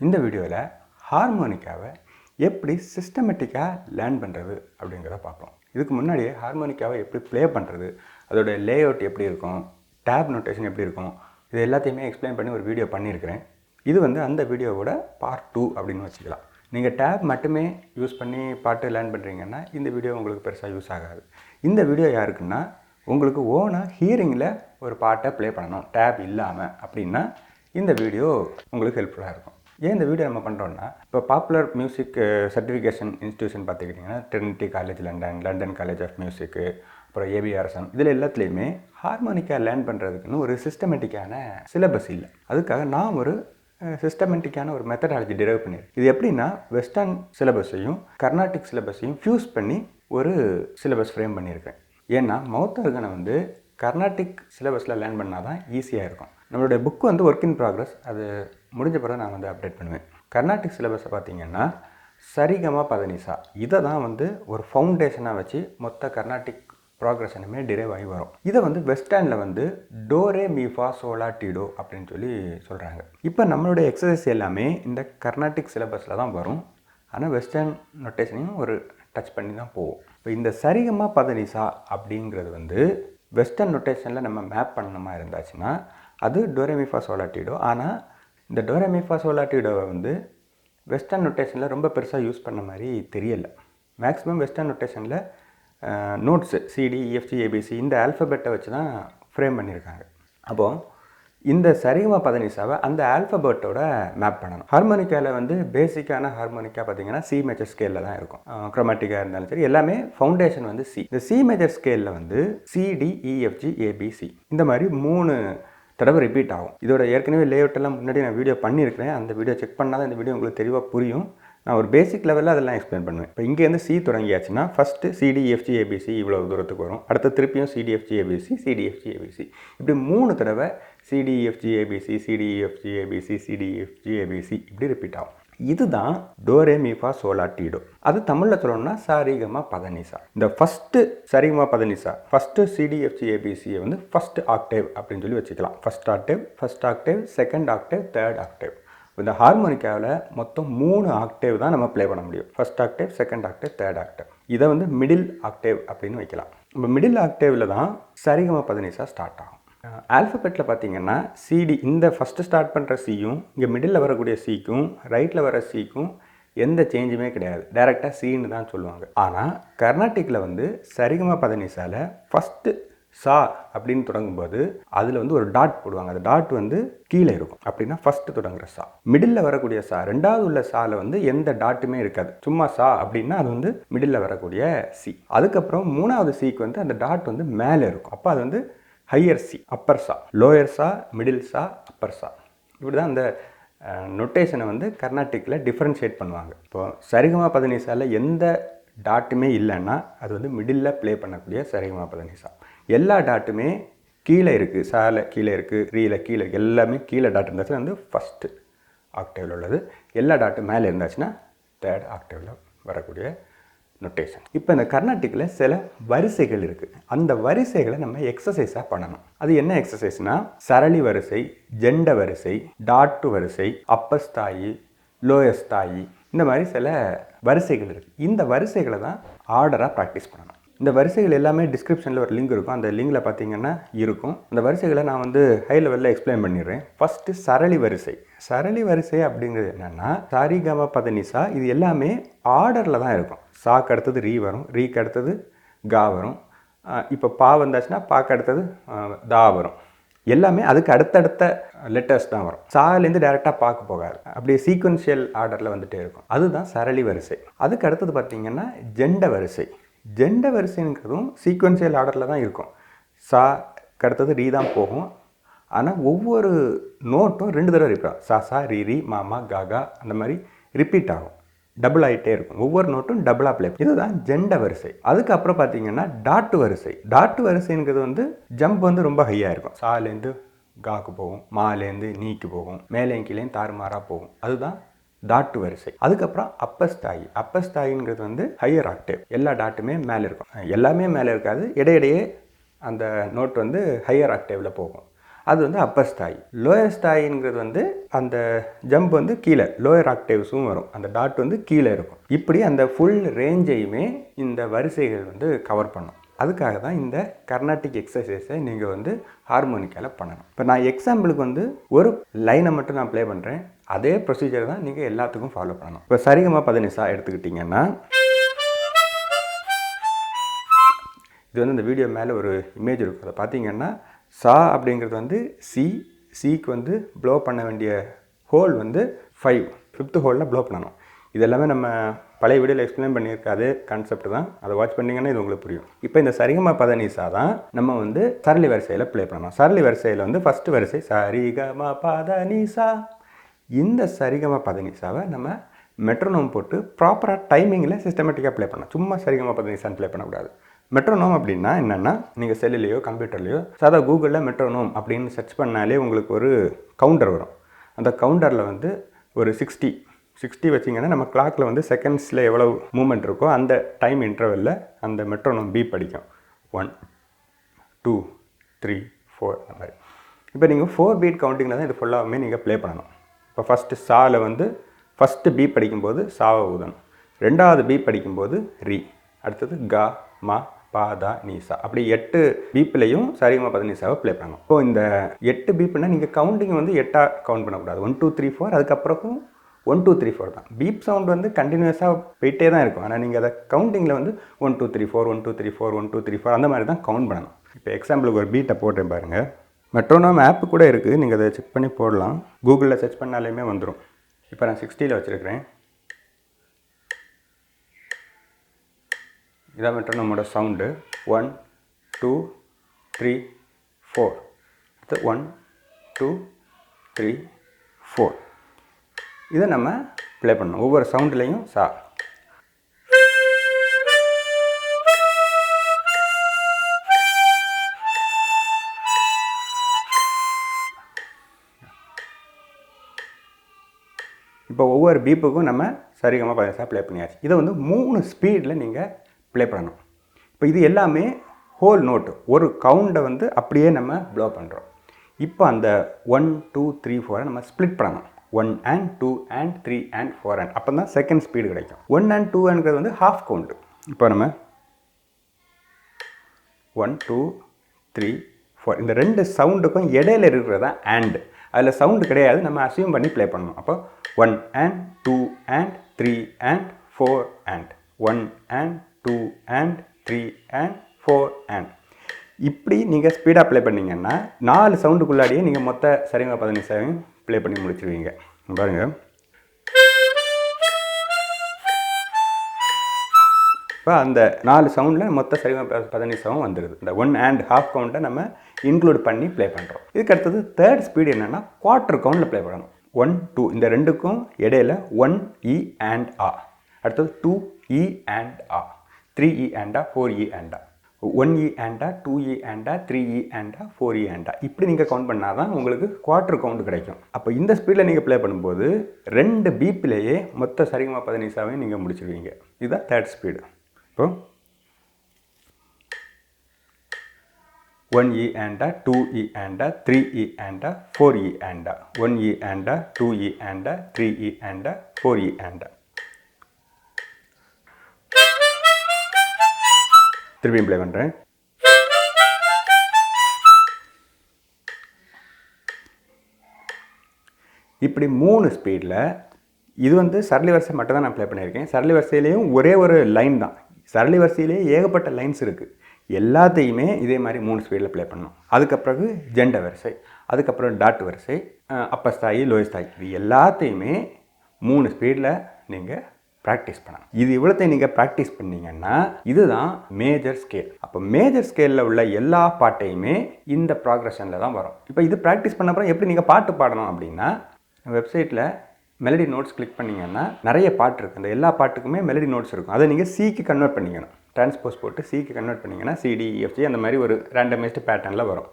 இந்த வீடியோவில் ஹார்மோனிக்காவை எப்படி சிஸ்டமேட்டிக்காக லேர்ன் பண்ணுறது அப்படிங்கிறத பார்ப்போம். இதுக்கு முன்னாடியே ஹார்மோனிக்காவை எப்படி ப்ளே பண்ணுறது, அதோட லேஅவுட் எப்படி இருக்கும், டேப் நோட்டேஷன் எப்படி இருக்கும், இது எல்லாத்தையுமே எக்ஸ்பிளைன் பண்ணி ஒரு வீடியோ பண்ணியிருக்கிறேன். இது அந்த வீடியோவோட பார்ட் 2 அப்படின்னு வச்சுக்கலாம். நீங்கள் டேப் மட்டுமே யூஸ் பண்ணி பாட்டு லேர்ன் பண்ணுறீங்கன்னா இந்த வீடியோ உங்களுக்கு பெருசாக யூஸ் ஆகாது. இந்த வீடியோ யாருக்குன்னா, உங்களுக்கு ஓனாக ஹியரிங்கில் ஒரு பாட்டை ப்ளே பண்ணணும் டேப் இல்லாமல் அப்படின்னா இந்த வீடியோ உங்களுக்கு ஹெல்ப்ஃபுல்லாக இருக்கும். ஏன் இந்த வீடியோ நம்ம பண்ணுறோன்னா, இப்போ பாப்புலர் மியூசிக் சர்டிஃபிகேஷன் இன்ஸ்டியூஷன் பார்த்துக்கிட்டிங்கன்னா Trinity College London, London College of Music, அப்புறம் ஏபிஆர்எஸ்எம், இதில் எல்லாத்துலேயுமே ஹார்மோனிக்கா லேர்ன் பண்ணுறதுக்குன்னு ஒரு சிஸ்டமேட்டிக்கான சிலபஸ் இல்லை. அதுக்காக நான் ஒரு சிஸ்டமேட்டிக்கான ஒரு மெத்தடாலஜி டிரைவ் பண்ணியிருக்கேன். இது எப்படின்னா, வெஸ்டர்ன் சிலபஸையும் கர்நாடிக் சிலபஸையும் ஃபியூஸ் பண்ணி ஒரு சிலபஸ் ஃப்ரேம் பண்ணியிருக்கேன். ஏன்னா மவுத் ஆர்கனை கர்நாடிக் சிலபஸில் லேர்ன் பண்ணால் தான் ஈஸியாக இருக்கும். நம்மளுடைய புக்கு ஒர்க் இன் ப்ராக்ரஸ், அது முடிஞ்ச பிறகு நான் அப்டேட் பண்ணுவேன். கர்நாடிக் சிலபஸை பார்த்தீங்கன்னா சரிகமா பதனிசா, இதை தான் ஒரு ஃபவுண்டேஷனாக வச்சு மொத்த கர்நாடிக் ப்ராக்ரஷனுமே டிரைவ் ஆகி வரும். இதை வெஸ்டர்னில் டோரே மீஃபா சோலா டீடோ அப்படின்னு சொல்லி சொல்கிறாங்க. இப்போ நம்மளுடைய எக்ஸசைஸ் எல்லாமே இந்த கர்நாடிக் சிலபஸில் தான் வரும். ஆனால் வெஸ்டர்ன் நொட்டேஷனையும் ஒரு டச் பண்ணி தான் போகும். இப்போ இந்த சரிகமா பதனிசா அப்படிங்கிறது வெஸ்டர்ன் நொட்டேஷனில் நம்ம மேப் பண்ணணுமா இருந்தாச்சுன்னா அது டோரேமிஃபா சோலாட்டிடோ. ஆனால் இந்த டோரேமிஃபா சோலாட்டிடோவை வெஸ்டர்ன் நொட்டேஷனில் ரொம்ப பெருசாக யூஸ் பண்ண மாதிரி தெரியலை. மேக்ஸிமம் வெஸ்டர்ன் நொட்டேஷனில் நோட்ஸு சிடி, இஎஃப்ஜி, ஏபிசி இந்த ஆல்ஃபபெட்டை வச்சு தான் ஃப்ரேம் பண்ணியிருக்காங்க. அப்போது இந்த சரிகமா பதனிசாவை அந்த ஆல்ஃபபெட்டோட மேப் பண்ணணும். ஹார்மோனிக்காவில் பேசிக்கான ஹார்மோனிக்கா பார்த்திங்கன்னா சி மேஜர் ஸ்கேலில் தான் இருக்கும். க்ரோமேட்டிக்காக இருந்தாலும் சரி, எல்லாமே ஃபவுண்டேஷன் சி. இந்த சி மேஜர் ஸ்கேலில் சிடி, இஎஃப்ஜி, ஏபிசி இந்த மாதிரி 3 தடவை ரிப்பீட் ஆகும். இதோட ஏற்கனவே லேஅவுட்டெல்லாம் முன்னாடி நான் வீடியோ பண்ணியிருக்கிறேன். அந்த வீடியோ செக் பண்ணால் தான் இந்த வீடியோ உங்களுக்கு தெளிவாக புரியும். நான் ஒரு பேசிக் லெவலில் அதெல்லாம் எக்ஸ்பிளைன் பண்ணுவேன். இப்போ இங்கேருந்து சி தொடங்கியாச்சுன்னா ஃபஸ்ட்டு சிடி, எஃப்ஜி, ஏபிசி இவ்வளோ தூரத்துக்கு வரும். அடுத்து திருப்பியும் C D, F G, A B C, C D, F G, A B C, இப்படி 3 தடவை C D, F G, A B C, C D, F G, A B C, C D, F G, A B C இப்படி ரிப்பீட் ஆகும். இதுதான் டோரே மீஃபா சோலா டீடோ. அது தமிழில் சொல்லணும்னா சரிகமா பதனிசா. இந்த ஃபஸ்ட்டு சரிகமா பதனிசா, ஃபஸ்ட்டு சிடி, எஃப்ஜி, ஏபிசியை ஃபஸ்ட் ஆக்டேவ் அப்படின்னு சொல்லி வச்சுக்கலாம். First octave, second octave, third octave. இந்த ஹார்மோனிக்காவில் மொத்தம் 3 ஆக்டேவ் தான் நம்ம ப்ளே பண்ண முடியும். First octave, second octave, third Octave. இதை மிடில் ஆக்டேவ் அப்படின்னு வைக்கலாம். இப்போ மிடில் ஆக்டேவில் தான் சரிகமா பதனிசா ஸ்டார்ட் ஆகும். ஆல்ஃபபெட்டில் பார்த்தீங்கன்னா சிடி, இந்த ஃபஸ்ட்டு ஸ்டார்ட் பண்ணுற சியும் இங்கே மிடில் வரக்கூடிய சிக்கும் ரைட்டில் வர சிக்கும் எந்த சேஞ்சுமே கிடையாது. டைரெக்டாக சின்னு தான் சொல்லுவாங்க. ஆனால் கர்நாட்டிக்கில் சரிகமா பதனிசாவில் ஃபஸ்ட்டு சா அப்படின்னு தொடங்கும்போது அதில் ஒரு டாட் போடுவாங்க. அந்த டாட் கீழே இருக்கும். அப்படின்னா ஃபஸ்ட்டு தொடங்குற சா. மிடில் வரக்கூடிய சா, ரெண்டாவது உள்ள சாவில் எந்த டாட்டுமே இருக்காது. சும்மா சா அப்படின்னா அது மிடில் வரக்கூடிய சி. அதுக்கப்புறம் 3வது சிக்கு அந்த டாட் மேலே இருக்கும். அப்போ அது ஹையர் சி, அப்பர் சா, லோயர் சா, மிடில் சா, அப்பர் சா. இப்படி தான் அந்த நொட்டேஷனை கர்நாட்டிக்கில் டிஃப்ரென்ஷியேட் பண்ணுவாங்க. இப்போது சரிகமா பதனிசாவில் எந்த டாட்டுமே இல்லைன்னா அது மிடில் ப்ளே பண்ணக்கூடிய சரிகமா பதனிசா. எல்லா டாட்டுமே கீழே இருக்குது. சால கீழே இருக்குது, ரீல கீழே, எல்லாமே கீழே டாட் இருந்தாச்சுன்னா ஃபஸ்ட்டு ஆக்டேவில் உள்ளது. எல்லா டாட்டும் மேலே இருந்தாச்சுன்னா தேர்ட் ஆக்டேவில் வரக்கூடிய நொட்டேஷன். இப்போ இந்த கர்நாட்டிக்கில் சில வரிசைகள் இருக்குது. அந்த வரிசைகளை நம்ம எக்ஸசைஸாக பண்ணணும். அது என்ன எக்ஸசைஸ்னால், சரளி வரிசை, ஜெண்ட வரிசை, டாட்டு வரிசை, அப்பர் ஸ்தாயி, லோயர் ஸ்தாயி, இந்த மாதிரி சில வரிசைகள் இருக்குது. இந்த வரிசைகளை தான் ஆர்டராக ப்ராக்டிஸ் பண்ணணும். இந்த வரிசைகள் எல்லாமே டிஸ்கிரிப்ஷனில் ஒரு லிங்க் இருக்கும். அந்த லிங்கில் பார்த்தீங்கன்னா இருக்கும். அந்த வரிசைகளை நான் ஹை லெவலில் எக்ஸ்பிளைன் பண்ணிடுறேன். ஃபஸ்ட்டு சரளி வரிசை. சரளி வரிசை அப்படிங்கிறது என்னென்னா, சரிகமா பதனிசா இது எல்லாமே ஆர்டரில் தான் இருக்கும். சாக்கு அடுத்தது ரீ வரும், ரீக்கு அடுத்தது கா வரும். இப்போ பா வந்தாச்சுன்னா பாக்கு அடுத்தது தா வரும். எல்லாமே அதுக்கு அடுத்தடுத்த லெட்டர்ஸ் தான் வரும். சாலேருந்து டேரெக்டாக பார்க்க போகாது. அப்படியே சீக்வன்ஷியல் ஆர்டரில் இருக்கும். அதுதான் சரளி வரிசை. அதுக்கு அடுத்தது பார்த்திங்கன்னா ஜெண்ட வரிசை. ஜெண்ட வரிசைங்கிறதும் சீக்வன்ஷியல் ஆர்டரில் தான் இருக்கும். சா அடுத்தது ரீ தான் போகும். ஆனால் ஒவ்வொரு நோட்டும் 2 தடவை ரிப்பீட் ஆகும். சா சா, ரீ ரீ, மாமா, காகா, அந்த மாதிரி ரிப்பீட் ஆகும். டபுள் ஆகிட்டே இருக்கும். ஒவ்வொரு நோட்டும் டபுளாக ப்ளே. இதுதான் ஜெண்ட வரிசை. அதுக்கப்புறம் பார்த்தீங்கன்னா டாட்டு வரிசை. டாட்டு வரிசைங்கிறது ஜம்ப் ரொம்ப ஹையாக இருக்கும். சாலேருந்து காக்கு போகும், மாலேருந்து நீக்கு போகும், மேலே கீழேயும் தாறுமாறாக போகும். அதுதான் டாட்டு வரிசை. அதுக்கப்புறம் அப்பர் ஸ்தாயி. அப்பர் ஸ்தாயிங்கிறது ஹையர் ஆக்டேவ். எல்லா டாட்டுமே மேலே இருக்கும். எல்லாமே மேலே இருக்காது, இடையிடையே அந்த நோட் ஹையர் ஆக்டேவில் போகும். அது வந்து அப்பர் ஸ்தாய். லோயர் ஸ்தாயிங்கிறது வந்து அந்த ஜம்ப் வந்து கீழே லோயர் ஆக்டேவ்ஸும் வரும், அந்த டாட் வந்து கீழே இருக்கும். இப்படி அந்த ஃபுல் ரேஞ்சையுமே இந்த வரிசைகள் வந்து கவர் பண்ணும். அதுக்காக தான் இந்த கர்நாடிக் எக்ஸசைஸை நீங்கள் வந்து ஹார்மோனிக்காவில் பண்ணணும். இப்போ நான் எக்ஸாம்பிளுக்கு வந்து ஒரு லைனை மட்டும் நான் ப்ளே பண்ணுறேன், அதே ப்ரொசீஜர் தான் நீங்கள் எல்லாத்துக்கும் ஃபாலோ பண்ணணும். இப்போ சரிகமா பதனிசா எடுத்துக்கிட்டிங்கன்னா, இது வந்து இந்த வீடியோ மேலே ஒரு இமேஜ் இருக்கும், அதை பார்த்தீங்கன்னா சா அப்படிங்கிறது வந்து சிக்கு வந்து ப்ளோ பண்ண வேண்டிய ஹோல் வந்து 5th ஹோலில் ப்ளோ பண்ணணும். இது எல்லாமே நம்ம பழைய வீடியோவில் எக்ஸ்பிளைன் பண்ணியிருக்காது கான்செப்ட் தான், அதை வாட்ச் பண்ணிங்கன்னா இது உங்களுக்கு புரியும். இப்போ இந்த சரிகமா பதனிசா தான் நம்ம வந்து சரளி வரிசையில் ப்ளே பண்ணணும். சரளி வரிசையில் வந்து ஃபஸ்ட்டு வரிசை சரிகமா பதனிசா. இந்த சரிகமா பதனிசாவை நம்ம மெட்ரோனோம் போட்டு ப்ராப்பராக டைமிங்கில் சிஸ்டமேட்டிக்காக ப்ளே பண்ணணும். சும்மா சரிகமா பதனிசான்னு ப்ளே பண்ணக்கூடாது. மெட்ரோனோம் அப்படின்னா என்னென்னா, நீங்கள் செல்லுலேயோ கம்ப்யூட்டர்லேயோ சாதா கூகுளில் மெட்ரோனோம் அப்படின்னு சர்ச் பண்ணாலே உங்களுக்கு ஒரு கவுண்டர் வரும். அந்த கவுண்டரில் வந்து ஒரு 60 வச்சிங்கன்னா நம்ம கிளாக்கில் வந்து செகண்ட்ஸில் எவ்வளோ மூமெண்ட் இருக்கோ அந்த டைம் இன்டர்வெல்லில் அந்த மெட்ரோனோம் பீப் அடிக்கும். 1 2 3 4 அந்த மாதிரி. இப்போ நீங்கள் 4 பீட் கவுண்டிங்கில் தான் இது ஃபுல்லாகவுமே நீங்கள் ப்ளே பண்ணணும். இப்போ ஃபஸ்ட்டு சாவில் வந்து ஃபஸ்ட்டு பீப் அடிக்கும்போது சாவை ஊதணும், ரெண்டாவது பீப் அடிக்கும்போது ரி, அடுத்தது கா மா பா தா நீசா, அப்படி 8 பீப்லையும் சரிகமா பதனிசாவை ப்ளே பண்ணணும். இப்போ இந்த 8 பீப்புனா நீங்கள் கவுண்டிங் வந்து 8 கவுண்ட் பண்ணக்கூடாது. 1 2 3 4 அதுக்கப்புறம் 1 2 3 4 தான். பீப் சவுண்ட் வந்து கண்டினியூஸாக போயிட்டே தான் இருக்கும். ஆனால் நீங்கள் அதை கவுண்டிங்கில் வந்து 1 2 3 4 1 2 3 4 1 2 3 4 அந்த மாதிரி தான் கவுண்ட் பண்ணணும். இப்போ எக்ஸாம்பிளுக்கு ஒரு பீட்டை போட்டேன் பாருங்கள். மெட்ரோனோம் ஆப்பு கூட இருக்குது, நீங்கள் அதை செக் பண்ணி போடலாம், கூகுளில் சர்ச் பண்ணாலுமே வந்துடும். இப்போ நான் 60ல் வச்சுருக்கிறேன். இதான் மெட்ரோனோமோட சவுண்டு. 1 2 3 4, அடுத்து 1 2 3 4. இதை நம்ம ப்ளே பண்ணணும் ஒவ்வொரு சவுண்ட்லேயும். சா இப்போ ஒவ்வொரு பீப்புக்கும் நம்ம சரிகமா பதனிசா ப்ளே பண்ணியாச்சு. இதை வந்து 3 ஸ்பீடில் நீங்கள் ப்ளே பண்ணணும். இப்போ இது எல்லாமே ஹோல் நோட்டு, ஒரு கவுண்டை வந்து அப்படியே நம்ம ப்ளோ பண்ணுறோம். இப்போ அந்த 1 2 3 4 நம்ம ஸ்ப்ளிட் பண்ணணும். 1 and 2 and 3 and 4 and அப்போ தான் செகண்ட் ஸ்பீடு கிடைக்கும். 1 and 2ங்கிறது வந்து ஹாஃப் கவுண்டு. இப்போ நம்ம 1 2 3 4 இந்த 2 சவுண்டுக்கும் இடையில இருக்கிறதா அண்ட், அதில் சவுண்டு கிடையாது, நம்ம அசியூம் பண்ணி ப்ளே பண்ணணும். அப்போ 1 and 2 and 3 and 4 and 1 and 2 and 3 and 4 and இப்படி நீங்கள் ஸ்பீடாக ப்ளே பண்ணிங்கன்னா 4 சவுண்டுக்குள்ளாடியே நீங்கள் மொத்த சரிகமா பதனிசாவையும் ப்ளே பண்ணி முடிச்சிருவீங்க. பாருங்கள், இப்போ அந்த 4 சவுண்டில் மொத்த சரிகமா பதனிசாவும் வந்துடுது. இந்த 1 and ஹாஃப் கவுண்டை நம்ம இன்க்ளூட் பண்ணி ப்ளே பண்ணுறோம். இதுக்கு அடுத்தது தேர்ட் ஸ்பீடு என்னென்னா குவார்ட்டர் கவுண்டில் ப்ளே பண்ணணும். 1 2 இந்த ரெண்டுக்கும் இடையில 1 E and A, அடுத்தது 2 E and A, 3 E and A, 4 E and A, 1 E and A, 2 E and A, 3 E and A, 4 E and A. இப்படி நீங்கள் கவுண்ட் பண்ணால் தான் உங்களுக்கு குவார்ட்டர் கவுண்ட் கிடைக்கும். அப்போ இந்த ஸ்பீடில் நீங்கள் ப்ளே பண்ணும்போது 2 பீப்பிலேயே மொத்த சரிகமா பதனிசாவையும் நீங்கள் முடிச்சிருவீங்க. இதுதான் தேர்ட் ஸ்பீடு. இப்போ 1 E and A, 2 E and A, 3 E and A, 4 E and A, 1 E and A, 2 E and A, 3 E and A, 4 E and A. திருப்பியும் ப்ளே பண்ணுறேன். இப்படி 3 ஸ்பீடில். இது வந்து சரளி வரிசை மட்டும் தான் நான் ப்ளே பண்ணியிருக்கேன். சரளி வரிசையிலேயும் ஒரே ஒரு லைன் தான். சரளி வரிசையிலேயே ஏகப்பட்ட லைன்ஸ் இருக்குது. எல்லாத்தையுமே இதே மாதிரி 3 ஸ்பீடில் ப்ளே பண்ணணும். அதுக்கப்புறம் ஜெண்ட வரிசை, அதுக்கப்புறம் டாட் வரிசை, அப்பர் ஸ்தாயி லோயர் ஸ்தாயி, இது எல்லாத்தையுமே 3 ஸ்பீடில் நீங்கள் ப்ராக்டிஸ் பண்ணணும். இது இவ்வளோத்தையும் நீங்கள் ப்ராக்டிஸ் பண்ணிங்கன்னா இதுதான் மேஜர் ஸ்கேல். அப்போ மேஜர் ஸ்கேலில் உள்ள எல்லா பாட்டையுமே இந்த ப்ராக்ரெஷனில் தான் வரும். இப்போ இது ப்ராக்டிஸ் பண்ண அப்புறம் எப்படி நீங்கள் பாட்டு பாடணும் அப்படின்னா, வெப்சைட்டில் மெலடி நோட்ஸ் கிளிக் பண்ணிங்கன்னா நிறைய பாட்டு இருக்குது. அந்த எல்லா பாட்டுக்குமே மெலடி நோட்ஸ் இருக்கும். அதை நீங்கள் சிக்கு கன்வெர்ட் பண்ணிக்கணும். டிரான்ஸ்போஸ் போட்டு சிக்கு கன்வெர்ட் பண்ணிங்கன்னா சிடிஎஃப்ஜி அந்த மாதிரி ஒரு ரேண்டமைஸ்டு பேட்டர்னில் வரும்.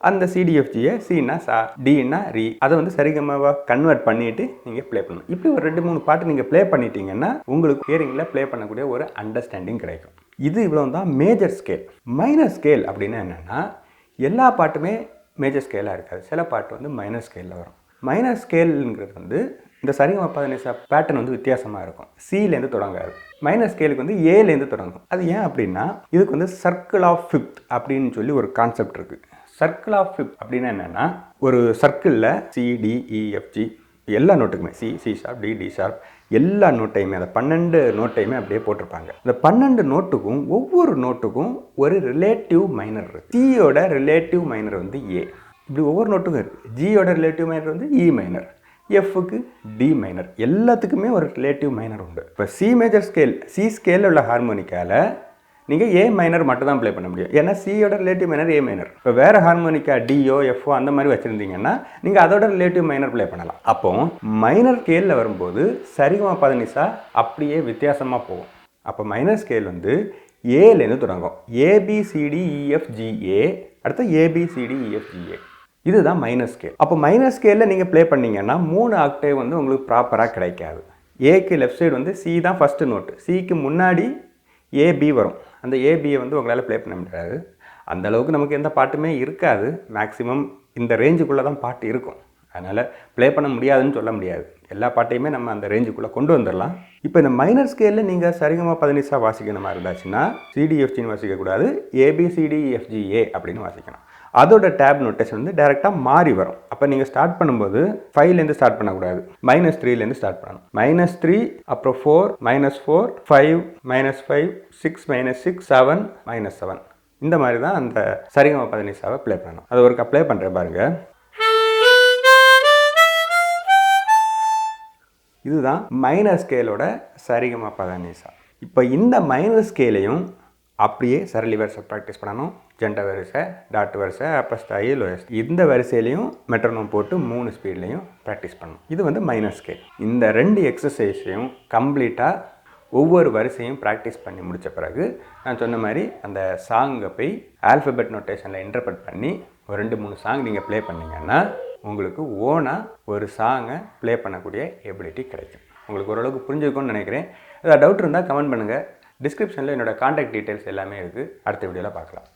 அந்த சிடிஎஃப்ஜியை சின்னா சா, டின்னா ரி, அதை வந்து சரிகமாவாக கன்வெர்ட் பண்ணிவிட்டு நீங்கள் ப்ளே பண்ணணும். இப்படி ஒரு 2-3 பாட்டு நீங்கள் ப்ளே பண்ணிட்டீங்கன்னா உங்களுக்கு ஹியரிங்கில் ப்ளே பண்ணக்கூடிய ஒரு அண்டர்ஸ்டாண்டிங் கிடைக்கும். இது இவ்வளோ தான் மேஜர் ஸ்கேல். மைனர் ஸ்கேல் அப்படின்னா என்னென்னா, எல்லா பாட்டுமே மேஜர் ஸ்கேலாக இருக்காது. சில பாட்டு வந்து மைனர் ஸ்கேலில் வரும். மைனர் ஸ்கேலுங்கிறது வந்து இந்த சரிகமபதனிசா பேட்டர்ன் வந்து வித்தியாசமாக இருக்கும். சிலேருந்து தொடங்காது. மைனர் ஸ்கேலுக்கு வந்து ஏலேருந்து தொடங்கும். அது ஏன் அப்படின்னா இதுக்கு வந்து சர்க்கிள் ஆஃப் ஃபிஃப்த் அப்படின்னு சொல்லி ஒரு கான்செப்ட் இருக்குது. சர்க்கிள் ஆஃப் ஃபிஃப்த் அப்படின்னா என்னென்னா, ஒரு சர்க்கிளில் CDEFG எல்லா நோட்டுக்குமே சி ஷார்ப் டி ஷார்ப் எல்லா நோட்டையுமே அந்த 12 நோட்டையுமே அப்படியே போட்டிருப்பாங்க. இந்த 12 நோட்டுக்கும் ஒவ்வொரு நோட்டுக்கும் ஒரு ரிலேட்டிவ் மைனர் இருக்குது. சியோட ரிலேட்டிவ் மைனர் வந்து ஏ. இப்படி ஒவ்வொரு நோட்டுக்கும் இருக்குது. ஜியோட ரிலேட்டிவ் மைனர் வந்து இ மைனர், எஃப்க்கு டி மைனர், எல்லாத்துக்குமே ஒரு ரிலேட்டிவ் மைனர் உண்டு. இப்போ சி மேஜர் ஸ்கேல் சி ஸ்கேலில் உள்ள ஹார்மோனிக்காவில் நீங்கள் ஏ மைனர் மட்டும் தான் ப்ளே பண்ண முடியும். ஏன்னா சியோட ரிலேட்டிவ் மைனர் ஏ மைனர். இப்போ வேறு ஹார்மோனிக்கா டிஓ எஃப்ஓ அந்த மாதிரி வச்சுருந்தீங்கன்னா நீங்கள் அதோட ரிலேட்டிவ் மைனர் ப்ளே பண்ணலாம். அப்போ மைனர் ஸ்கேலில் வரும்போது சரிகமபதனிசா அப்படியே வித்தியாசமாக போகும். அப்போ மைனர் ஸ்கேல் வந்து ஏலேருந்து தொடங்கும். ABCDEFGA, அடுத்து ABCDEFGA. இதுதான் மைனர் ஸ்கேல். அப்போ மைனர் ஸ்கேலில் நீங்கள் ப்ளே பண்ணிங்கன்னா 3 ஆக்டேவ் வந்து உங்களுக்கு ப்ராப்பராக கிடைக்காது. ஏக்கு லெஃப்ட் சைடு வந்து சி தான் ஃபஸ்ட்டு நோட்டு. சிக்கு முன்னாடி ஏபி வரும். அந்த ஏபியை வந்து உங்களால் ப்ளே பண்ண முடியாது. அந்தளவுக்கு நமக்கு எந்த பாட்டுமே இருக்காது. மேக்ஸிமம் இந்த ரேஞ்சுக்குள்ளே தான் பாட்டு இருக்கும். அதனால் ப்ளே பண்ண முடியாதுன்னு சொல்ல முடியாது. எல்லா பாட்டையுமே நம்ம அந்த ரேஞ்சுக்குள்ளே கொண்டு வந்துடலாம். இப்போ இந்த மைனர் ஸ்கேலில் நீங்கள் சரிகமபதனிசா வாசிக்கிற மாதிரி இருந்தாச்சுன்னா CDFGன்னு வாசிக்கக்கூடாது, ABCDEFGA அப்படின்னு வாசிக்கணும். அதோட டேப் நோட்டேஷன் வந்து டைரெக்டாக மாறி வரும். அப்போ நீங்கள் ஸ்டார்ட் பண்ணும்போது 5லேருந்து ஸ்டார்ட் பண்ணக்கூடாது, -3லேருந்து ஸ்டார்ட் பண்ணணும். -3, அப்புறம் 4, -4, 5, -5, 6, -6, 7, -7. இந்த மாதிரி தான் அந்த சரிகமபதனிசாவை ப்ளே பண்ணணும். அது ஒருக்கா ப்ளே பண்ணுறேன் பாருங்கள். இதுதான் மைனர் ஸ்கேலோட சரிகமபதனிசா. இப்போ இந்த மைனர் ஸ்கேலையும் அப்படியே சரளி வரிசை ப்ராக்டிஸ் பண்ணணும். ஜெண்டா வரிசை, டாட் வரிசை, அப்பர் ஸ்தாயி, லோயஸ்ட், இந்த வரிசையிலையும் மெட்ரோனோம் போட்டு 3 ஸ்பீட்லையும் ப்ராக்டிஸ் பண்ணணும். இது வந்து மைனர் ஸ்கேல். இந்த 2 எக்ஸசைஸையும் கம்ப்ளீட்டாக ஒவ்வொரு வரிசையும் ப்ராக்டிஸ் பண்ணி முடித்த பிறகு நான் சொன்ன மாதிரி அந்த சாங்கை போய் ஆல்ஃபபெட் நோட்டேஷனில் இன்டர்பிரட் பண்ணி ஒரு 2-3 சாங் நீங்கள் ப்ளே பண்ணிங்கன்னா உங்களுக்கு ஓனாக ஒரு சாங்கை ப்ளே பண்ணக்கூடிய எபிலிட்டி கிடைக்கும். உங்களுக்கு ஓரளவுக்கு புரிஞ்சுக்கும்னு நினைக்கிறேன். ஏதாவது டவுட் இருந்தால் கமெண்ட் பண்ணுங்கள். டிஸ்கிரிப்ஷனில் என்னோடய கான்டாக்ட் டீட்டெயில்ஸ் எல்லாமே இருக்குது. அடுத்த வீடியோவில் பார்க்கலாம்.